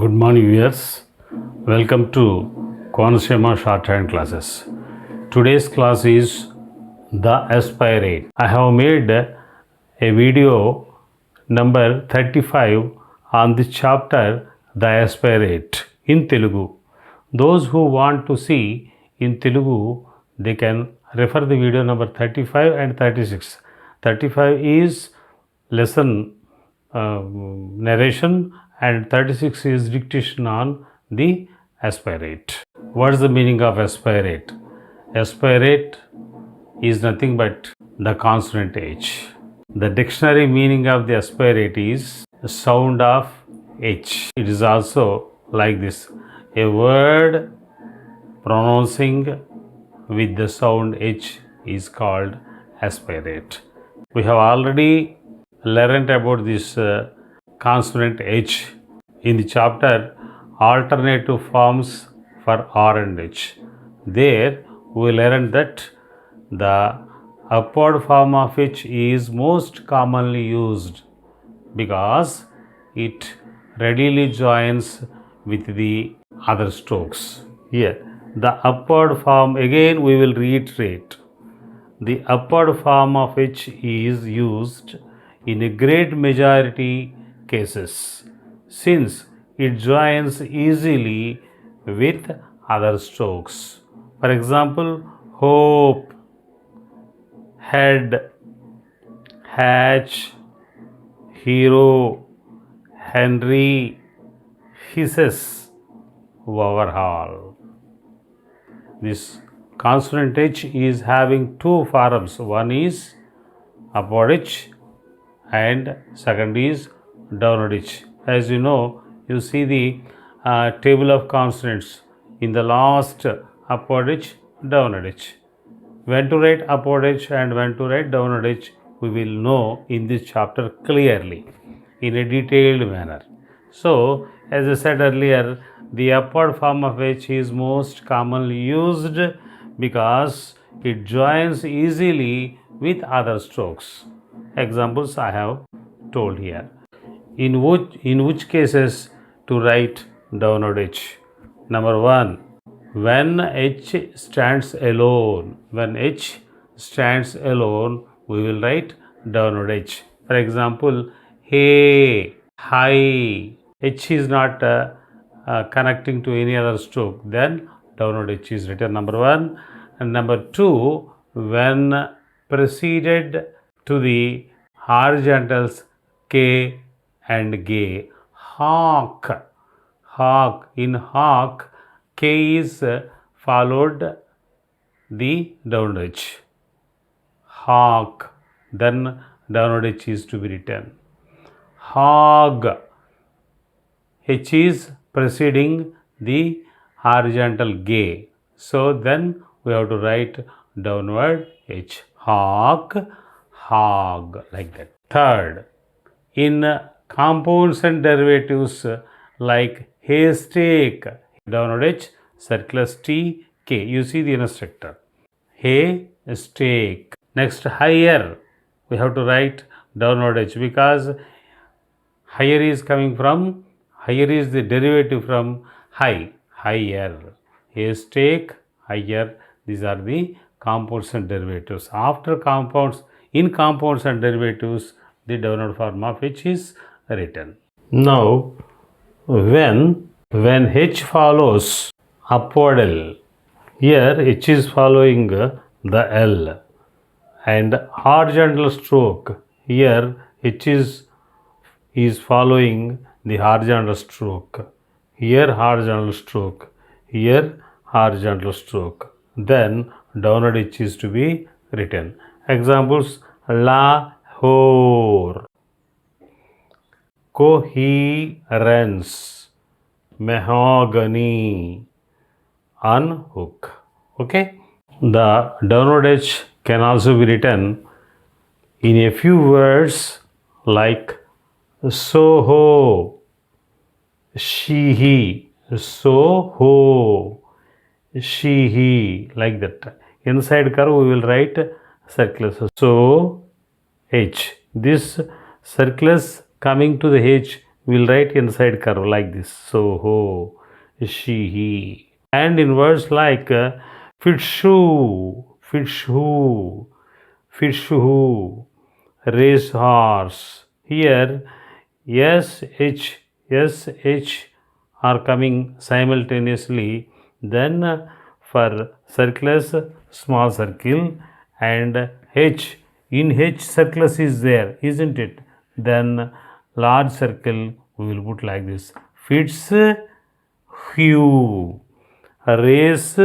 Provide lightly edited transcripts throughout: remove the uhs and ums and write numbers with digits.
Good morning, viewers. Welcome to Konasema Shorthand classes. Today's class is the Aspirate. I have made a video number 35 on the chapter the Aspirate in Telugu. Those who want to see in Telugu, they can refer the video number 35 and 36. 35 is lesson narration and 36 is dictation on the aspirate. What is the meaning of aspirate? Aspirate is nothing but the consonant H. The dictionary meaning of the aspirate is sound of H. It is also like this: a word pronouncing with the sound H is called aspirate. We have already learned about this consonant H in the chapter alternative forms for R and H. There we learned that the upward form of H is most commonly used because it readily joins with the other strokes. Here, the upward form, again we will reiterate, the upward form of H is used in a great majority cases since it joins easily with other strokes. For example, hope, head, hatch, hero, Henry, hisses, overhaul. This consonant H is having two forms. One is upward H and second is downward H. As you know, you see the table of consonants. In the last, upward H, downward H. When to write upward H and when to write downward H, we will know in this chapter clearly in a detailed manner. So, as I said earlier, the upward form of H is most commonly used because it joins easily with other strokes. Examples I have told here. In which cases to write downward H? Number 1, when H stands alone. When H stands alone, we will write downward H. For example, hey, hi. H is not connecting to any other stroke. Then downward H is written, number 1. And number 2, when preceded to the horizontals K and G. Hawk. Hawk. In hawk, K is followed the downward H. Hawk. Then downward H is to be written. Hog. H is preceding the horizontal G. So then we have to write downward H. Hawk, hog, like that. Third, in compounds and derivatives like haystack, downward H, circles T, K. You see the instructor. Haystack. Next, higher. We have to write downward H because higher is coming from, higher is the derivative from high, higher. Haystack, higher. These are the compounds and derivatives. After compounds, in compounds and derivatives, the downward form of H is written. Now, when H follows upward L, here H is following the L, and horizontal stroke, here H is following the horizontal stroke. Here horizontal stroke, here horizontal stroke. Then downward H is to be written. Examples: Lahore, coherence, mahogany, unhook. Okay? The downward H can also be written in a few words like Soho, she, Soho, she, like that. Inside curve we will write circles. So H. This circles coming to the H, we'll write inside curve like this. So, ho, she, he. And in words like fish who, race horse. Here, S, H are coming simultaneously. Then for circles, small circle, and H, in H circles is there, isn't it? Then large circle we will put like this. Fits, hue, race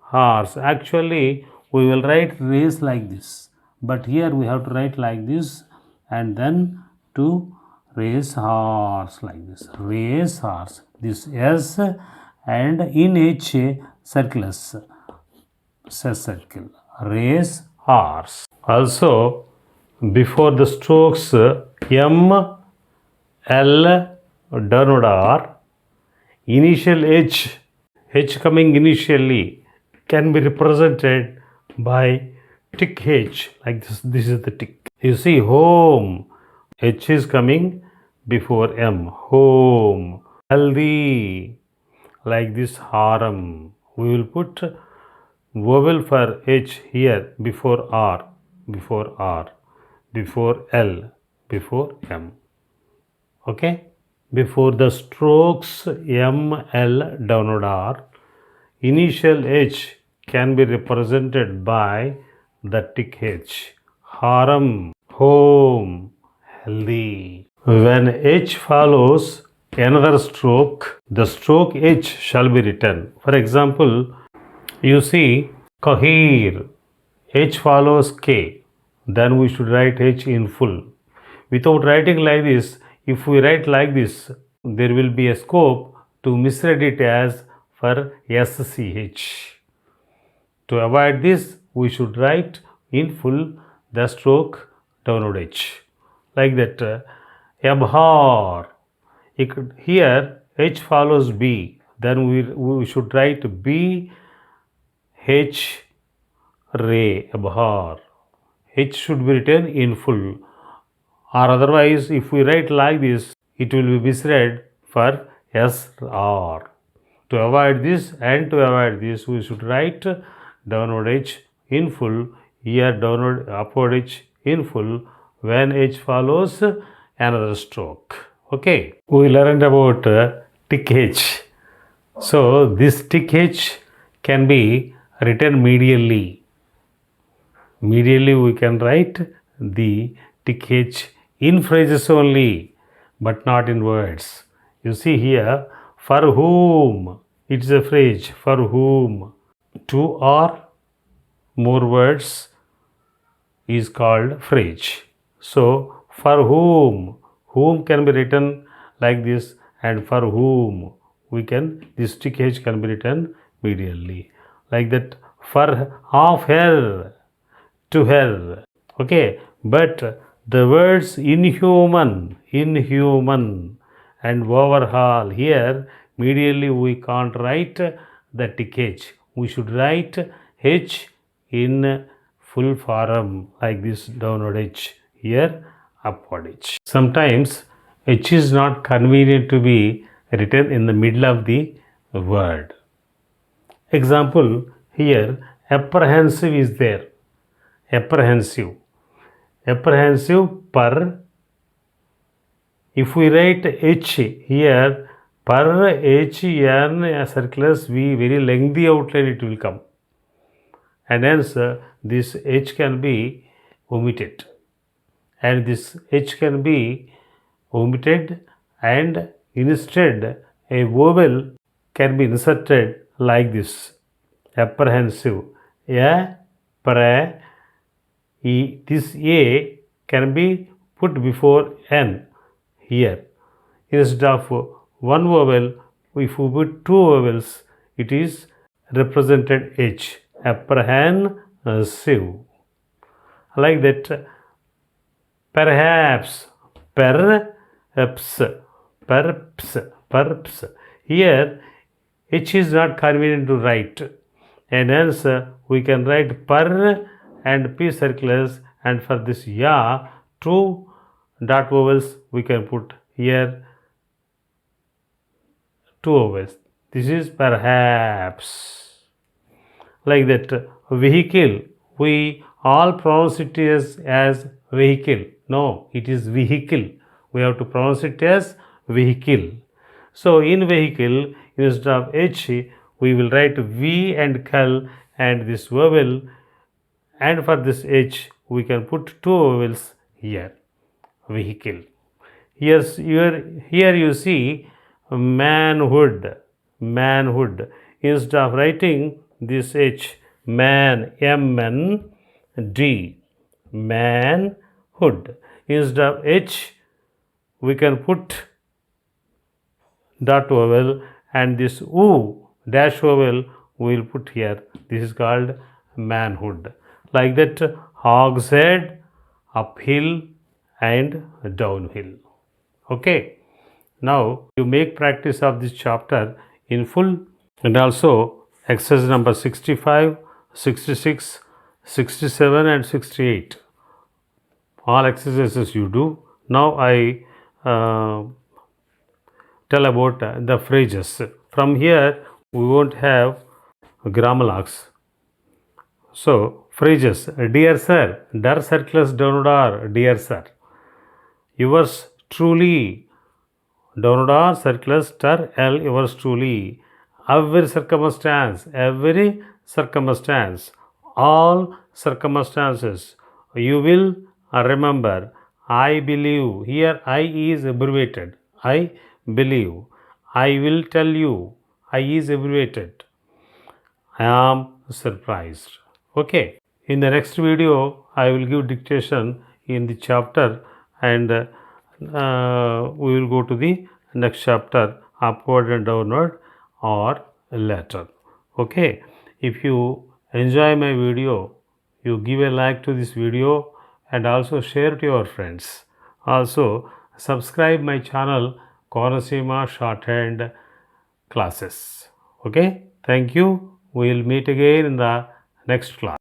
horse. Actually we will write race like this, but here we have to write like this, and then to race horse like this. Race horse, this S, and in H circles, circle, race horse. Also before the strokes M, L, downward R, initial H coming initially can be represented by tick H like this. This is the tick. You see, home, H is coming before M. Home. Healthy, like this. Harem. We will put vowel for H here before R, before R, before L, before M. Okay? Before the strokes M, L, downward R, initial H can be represented by the tick H. Harem, home, healthy. When H follows another stroke, the stroke H shall be written. For example, you see cohere, H follows K, then we should write H in full. Without writing like this, if we write like this, there will be a scope to misread it as for SCH. To avoid this, we should write in full the stroke downward H. Like that. Abhor. Here H follows B. Then we should write B, H, Ray. Abhor. H should be written in full. Or otherwise, if we write like this, it will be misread for SR. To avoid this and to avoid this, we should write downward H in full, here downward upward H in full when H follows another stroke. Okay, we learned about tick H. So this tick H can be written medially. Medially we can write the tick H in phrases only, but not in words. You see here, for whom, it's a phrase, for whom. Two or more words is called phrase. So for whom can be written like this, and for whom we can, this tick H can be written medially. Like that, for of her, to her. Okay, but the words inhuman and overhaul, here medially we can't write the tick H. We should write H in full form like this, downward H, here upward H. Sometimes H is not convenient to be written in the middle of the word. Example, here apprehensive is there. Apprehensive per. If we write H here, per H n circles V, very lengthy outline it will come, and hence this H can be omitted, and this H can be omitted, and instead a vowel can be inserted like this. Apprehensive, this A can be put before N here. Instead of one vowel, if we put two vowels, it is represented H. Apprehensive. Like that, perhaps, perhaps. Here, H is not convenient to write, and hence we can write per and P circles, and for this ya, two dot vowels we can put here two vowels. This is perhaps. Like that, vehicle, we all pronounce it as vehicle. No, it is vehicle. We have to pronounce it as vehicle. So in vehicle, instead of H, we will write V and Kal and this vowel, and for this H, we can put two vowels here. Vehicle. Yes, here you see manhood. Manhood. Instead of writing this H, man, M-N-D, manhood. Instead of H, we can put dot vowel, and this U dash vowel we will put here. This is called manhood. Like that, hogs head, uphill and downhill. Okay. Now you make practice of this chapter in full, and also exercise number 65, 66, 67 and 68. All exercises you do. Now I tell about the phrases. From here we won't have grammar locks. So phrases: dear sir, dar circles downward, dear sir. Yours truly, downward circles tar L, yours truly. Every circumstance, all circumstances. You will remember. I believe. Here I is abbreviated. I believe. I will tell you. I is abbreviated. I am surprised. Okay. In the next video, I will give dictation in the chapter, and we will go to the next chapter, upward and downward or later. Okay. If you enjoy my video, you give a like to this video and also share to your friends. Also subscribe my channel Konasima Shorthand Classes. Okay. Thank you. We will meet again in the next class.